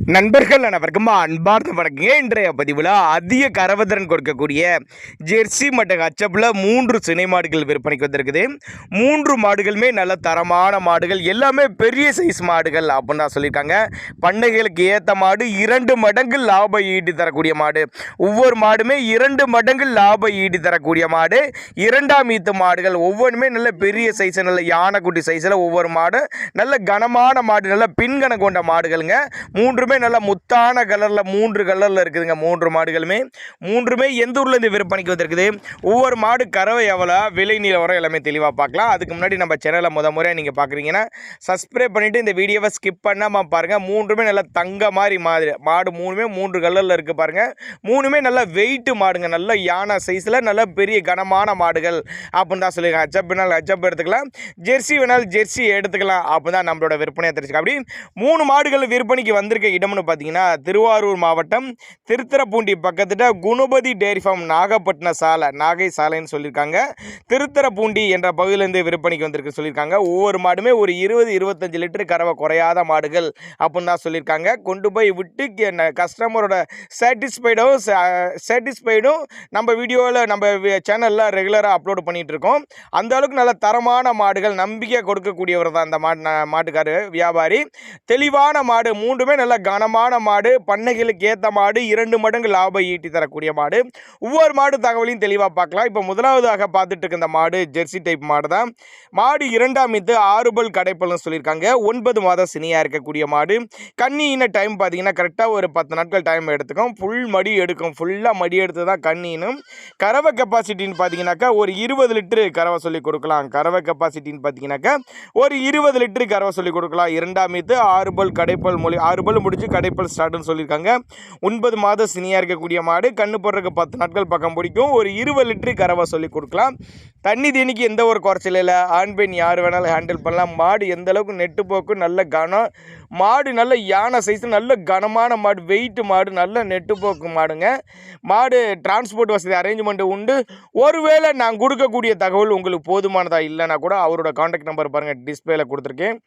நண்பர்கள் அனைவருக்கும் அன்பார்ந்த வணக்கங்க. இன்றைய பதிவில் அதிக கறவத்திறன் கொடுக்கக்கூடிய ஜெர்சி மற்றும் ஹச்சப்பில் 3 சினை மாடுகள் விற்பனைக்கு வந்திருக்குது. 3 மாடுகளுமே நல்ல தரமான மாடுகள், எல்லாமே பெரிய சைஸ் மாடுகள் அப்படின்னு தான் சொல்லியிருக்காங்க. பண்ணைகளுக்கு ஏற்ற மாடு, 2 மடங்கு லாபம் ஈட்டி தரக்கூடிய மாடு. ஒவ்வொரு மாடுமே 2 மடங்கு லாபம் ஈட்டி தரக்கூடிய மாடு. 2ஆம் ஈத்து மாடுகள் ஒவ்வொன்றுமே நல்ல பெரிய சைஸ், நல்ல யானைக்குட்டி சைஸில் ஒவ்வொரு மாடு நல்ல கனமான மாடு, நல்ல பின்கண கொண்ட மாடுகளுங்க. 3 நல்ல முத்தான கலரில் 3 கலரில் இருக்குதுங்க. 3 மாடுகளுமே எந்த ஊர்லேருந்து விற்பனைக்கு வந்திருக்குது, ஒவ்வொரு மாடு கறவை எவ்வளோ, விலை நிலவரம் எல்லாமே தெளிவாக பார்க்கலாம். அதுக்கு முன்னாடி நம்ம சேனலை முறையாக நீங்கள் பார்க்குறீங்கன்னா சப்ஸ்கிரைப் பண்ணிவிட்டு இந்த வீடியோவை ஸ்கிப் பண்ணாமல் பாருங்கள். 3 நல்ல தங்க மாதிரி மாடு 3 கலரில் இருக்குது பாருங்கள். 3 நல்ல வெயிட்டு மாடுங்க, நல்ல யானை சைஸில் நல்ல பெரிய கனமான மாடுகள் அப்படின்னு தான் சொல்லியிருக்காங்க. ஹச்சப் வேணாலும் ஹச்சப் எடுத்துக்கலாம், ஜெர்சி வேணாலும் ஜெர்சி எடுத்துக்கலாம் அப்படி தான் நம்மளோட விற்பனையை தெரிஞ்சுக்கலாம். அப்படி 3 மாடுகள் விற்பனைக்கு வந்திருக்க இடம்னு பார்த்தீங்கன்னா திருவாரூர் மாவட்டம் திருத்துறைப்பூண்டி பக்கத்துல குணபதி டேரி ஃபார்ம் நாகை சாலைன்னு சொல்லியிருக்காங்க. திருத்துறைப்பூண்டி என்ற பகுதியிலேருந்து விற்பனைக்கு வந்திருக்கு சொல்லியிருக்காங்க. ஒவ்வொரு மாடுமே ஒரு 20-25 லிட்டர் கறவை குறையாத மாடுகள் அப்படின்னு தான் சொல்லியிருக்காங்க. கொண்டு போய் விட்டு கஸ்டமரோட சாட்டிஸ்ஃபைடும் நம்ம வீடியோவில் நம்ம சேனலில் ரெகுலராக அப்லோடு பண்ணிகிட்டு இருக்கோம். அந்த அளவுக்கு நல்ல தரமான மாடுகள், நம்பிக்கை கொடுக்கக்கூடியவர் தான் அந்த மாட்டுக்காரர் வியாபாரி. தெளிவான மாடு, 3 நல்ல கனமான மாடு, பண்ணைகளுக்கு ஏற்ற மாடு, 2 மடங்கு லாபம் ஈட்டி தரக்கூடிய மாடு. ஒவ்வொரு மாடு தகவலையும் தெளிவாக பார்க்கலாம். இப்போ முதலாவதாக பார்த்துட்டு இருக்க இந்த மாடு ஜெர்சி டைப் மாடு தான். மாடு 2ஆம் ஈத்து 6 பல் கடைப்பல்னு சொல்லியிருக்காங்க. 9 மாதம் சினியாக இருக்கக்கூடிய மாடு. கண்ணின டைம் பார்த்தீங்கன்னா கரெக்டாக ஒரு 10 நாட்கள் டைம் எடுத்துக்கும். ஃபுல்லாக மடி எடுத்து தான் கண்ணினும். கறவை கெப்பாசிட்டின்னு பார்த்தீங்கன்னாக்கா ஒரு 20 லிட்டரு கறவை சொல்லி கொடுக்கலாம். கறவை கெப்பாசிட்டின்னு பார்த்தீங்கன்னாக்கா ஒரு 20 லிட்டரு கறவை சொல்லி கொடுக்கலாம். 2ஆம் ஈத்து 6 பல் கடைப்பல் 6 பல் முடிச்சு கடைப்பல் ஸ்டார்ட்னு சொல்லியிருக்காங்க. 9 மாதம் சினியாக இருக்கக்கூடிய மாடு. கண்ணு போடுறதுக்கு 10 நாட்கள் பக்கம் பிடிக்கும். ஒரு 20 லிட்டரு கறவை சொல்லி கொடுக்கலாம். தண்ணி தேனிக்கு எந்த ஒரு குறைச்சல் இல்லை. ஆண் பெண் யார் வேணாலும் ஹேண்டில் பண்ணலாம். மாடு எந்த அளவுக்கு நெட்டு போக்கு, நல்ல கனம் மாடு, நல்ல யானை சைஸ், நல்ல கனமான மாடு, வெயிட்டு மாடு, நல்ல நெட்டு போக்கு மாடுங்க. மாடு டிரான்ஸ்போர்ட் வசதி அரேஞ்ச்மெண்ட் உண்டு. ஒருவேளை நான் கொடுக்கக்கூடிய தகவல் உங்களுக்கு போதுமானதாக இல்லைன்னா கூட அவரோட கான்டாக்ட் நம்பர் பாருங்கள், டிஸ்பிளேல கொடுத்துருக்கேன்.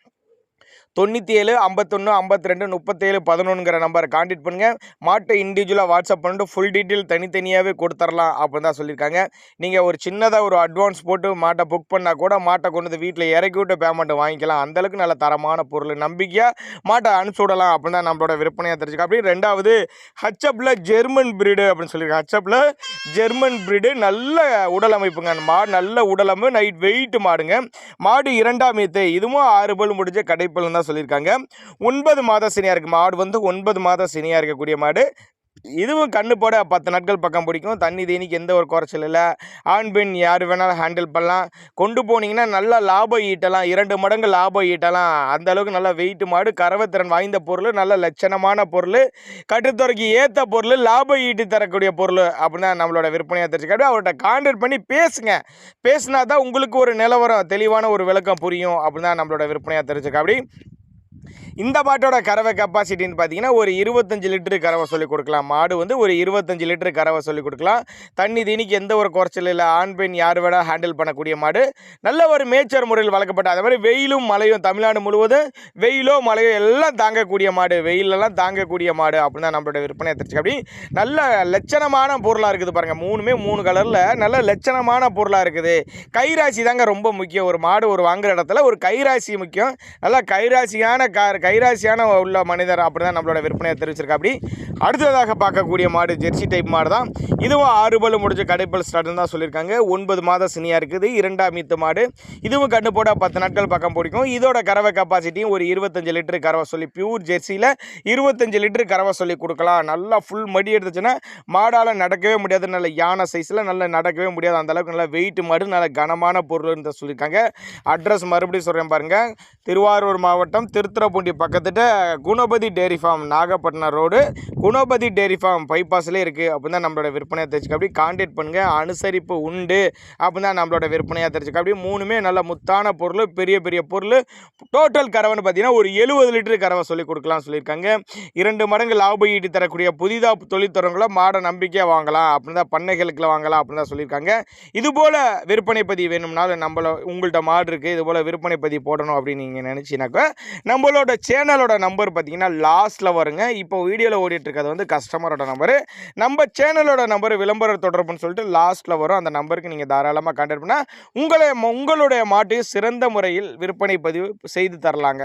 97 51 52 37 11ங்கிற நம்பரை கான்டாக்ட் பண்ணுங்கள். மாட்டை இண்டிவிஜுவலாக வாட்ஸ்அப் பண்ணிட்டு ஃபுல் டீட்டெயில் தனித்தனியாகவே கொடுத்துடலாம் அப்படின்னு தான் சொல்லியிருக்காங்க. நீங்கள் ஒரு சின்னதாக ஒரு அட்வான்ஸ் போட்டு மாட்டை புக் பண்ணால் கூட மாட்டை கொண்டு வந்து வீட்டில் இறக்கி விட்டு பேமெண்ட் வாங்கிக்கலாம். அந்தளவுக்கு நல்ல தரமான பொருள், நம்பிக்கையாக மாட்டை அனுப்பிச்சி விடலாம் அப்படின்னு தான் நம்மளோட விற்பனையாக தெரிஞ்சுக்க. அப்படி 2வது ஹச்சப்பில் ஜெர்மன் பிரீடு அப்படின்னு சொல்லியிருக்காங்க. ஹச்சப்பில் ஜெர்மன் பிரீடு நல்ல உடல் அமைப்புங்க. மாடு நல்ல உடலமைப்பு, நைட் வெயிட் மாடுங்க. மாடு 2ஆம் ஈத்து, இதுவும் 6 பல் முடிஞ்ச கடைப்பல் தான் சொல்லியிருக்காங்க. 9 மாதம் சினியா இருக்கு மாடு. 9 மாதம் சினியா இருக்கக்கூடிய மாடு. இதுவும் கண்ணு போட 10 நாட்கள் பக்கம் பிடிக்கும். தண்ணி தேனிக்கு எந்த ஒரு குறைச்சல் இல்லை. ஆண் பெண் யார் வேணாலும் ஹேண்டில் பண்ணலாம். கொண்டு போனீங்கன்னா நல்லா லாபம் ஈட்டலாம், 2 மடங்கு லாபம் ஈட்டலாம். அந்த அளவுக்கு நல்லா வெயிட் மாடு, கறவைத்திறன் வாய்ந்த பொருள், நல்ல லட்சணமான பொருள், கட்டுத்துறைக்கு ஏற்ற பொருள், லாபம் ஈட்டி தரக்கூடிய பொருள் அப்படின்னா நம்மளோட விற்பனையாக தெரிஞ்சுக்காது. அவர்கிட்ட கான்டாக்ட் பண்ணி பேசினா தான் உங்களுக்கு ஒரு நிலவரம், தெளிவான ஒரு விளக்கம் புரியும் அப்படின்னு தான் நம்மளோட விற்பனையாக தெரிஞ்சுக்க. அப்படி இந்த மாட்டோட கறவை கெப்பாசிட்டின்னு பார்த்தீங்கன்னா ஒரு 25 லிட்டரு கறவை சொல்லிக் கொடுக்கலாம். மாடு ஒரு 25 லிட்டரு கறவை சொல்லிக் கொடுக்கலாம். தண்ணி தீனிக்கு எந்த ஒரு குறைச்சல் இல்லை. ஆண் பெண் யார் வேணால் ஹேண்டில் பண்ணக்கூடிய மாடு. நல்ல ஒரு மேய்ச்சல் முறையில் வளர்க்கப்பட்ட, அதே மாதிரி வெயிலும் மழையும் தமிழ்நாடு முழுவதும் வெயிலோ மழையோ எல்லாம் தாங்கக்கூடிய மாடு, வெயிலெல்லாம் தாங்கக்கூடிய மாடு அப்படின்னு தான் நம்மளோட விற்பனையை தெரிஞ்சுக்க. அப்படி நல்ல லட்சணமான பொருளாக இருக்குது பாருங்கள். 3 கலரில் நல்ல லட்சணமான பொருளாக இருக்குது. கைராசி தாங்க ரொம்ப முக்கியம். ஒரு மாடு ஒரு வாங்குற இடத்துல ஒரு கைராசி முக்கியம். நல்லா கைராசியான உள்ள மனிதர் அப்படி தான் நம்மளோட விற்பனையை தெரிவிச்சிருக்கா. அப்படி அடுத்ததாக பார்க்கக்கூடிய மாடு ஜெர்சி டைப் மாடு தான். இதுவும் 6 பல் முடிஞ்ச கடைப்பல் ஸ்டார்ட்னு தான் சொல்லியிருக்காங்க. 9 மாதம் சினியாக இருக்குது. 2ஆம் ஈத்து மாடு. இதுவும் கண்ணு போட 10 நாட்கள் பக்கம் பிடிக்கும். இதோட கறவை கெப்பாசிட்டியும் ஒரு 25 லிட்டரு கறவை சொல்லி, பியூர் ஜெர்சியில் 25 லிட்டரு கறவை சொல்லி கொடுக்கலாம். நல்லா ஃபுல் மடி எடுத்துச்சுன்னா மாடால் நடக்கவே முடியாது. நல்ல யானை சைஸில் நல்லா நடக்கவே முடியாது. அந்தளவுக்கு நல்லா வெயிட் மாடு, நல்ல கனமான பொருள்னு சொல்லியிருக்காங்க. அட்ரஸ் மறுபடியும் சொல்கிறேன் பாருங்கள். திருவாரூர் மாவட்டம் திருத்துறைப்பூண்டி பக்கத்துட்ட குணபதி டேரி ஃபார்ம், நாகப்பட்டினம் ரோடு, குணபதி டேரி ஃபார்ம் பைபாஸ்லேயே இருக்குது அப்படின்னு தான் நம்மளோட விற்பனையாக தெரிஞ்சுக்க. அப்படி கான்டாக்ட் பண்ணுங்கள். அனுசரிப்பு உண்டு அப்படின்னு தான் நம்மளோட விற்பனையாக தெரிஞ்சுக்க. அப்படி 3 நல்ல முத்தான பொருள், பெரிய பெரிய பொருள். டோட்டல் கறவைன்னு பார்த்தீங்கன்னா ஒரு 70 லிட்டரு கறவை சொல்லி கொடுக்கலாம்னு சொல்லியிருக்காங்க. 2 மடங்கு லாபம் ஈட்டி தரக்கூடிய புதிதாக தொழில் தொடங்குள்ள மாடை நம்பிக்கையாக வாங்கலாம் அப்படின்னு தான், பண்ணைகளுக்கு வாங்கலாம் அப்படின்னு தான் சொல்லியிருக்காங்க. இதுபோல் விற்பனை பதிவு வேணும்னாலும் உங்கள்கிட்ட மாடு இருக்குது, இதுபோல் விற்பனை பதிவு போடணும் அப்படின்னு நீங்கள் நினச்சினாக்கா நம்மளோட சேனலோட நம்பர் பார்த்தீங்கன்னா லாஸ்ட்டில் வருங்க. இப்போ வீடியோவில் ஓடிட்டு இருக்கிறது வந்து கஸ்டமரோட நம்பரு. நம்ம சேனலோட நம்பர் விளம்பர தொடர்புன்னு சொல்லிட்டு லாஸ்ட்டில் வரும். அந்த நம்பருக்கு நீங்கள் தாராளமாக கான்டாக்ட் பண்ணால் உங்களுடைய மாட்டு சிறந்த முறையில் விற்பனை பதிவு செய்து தரலாங்க.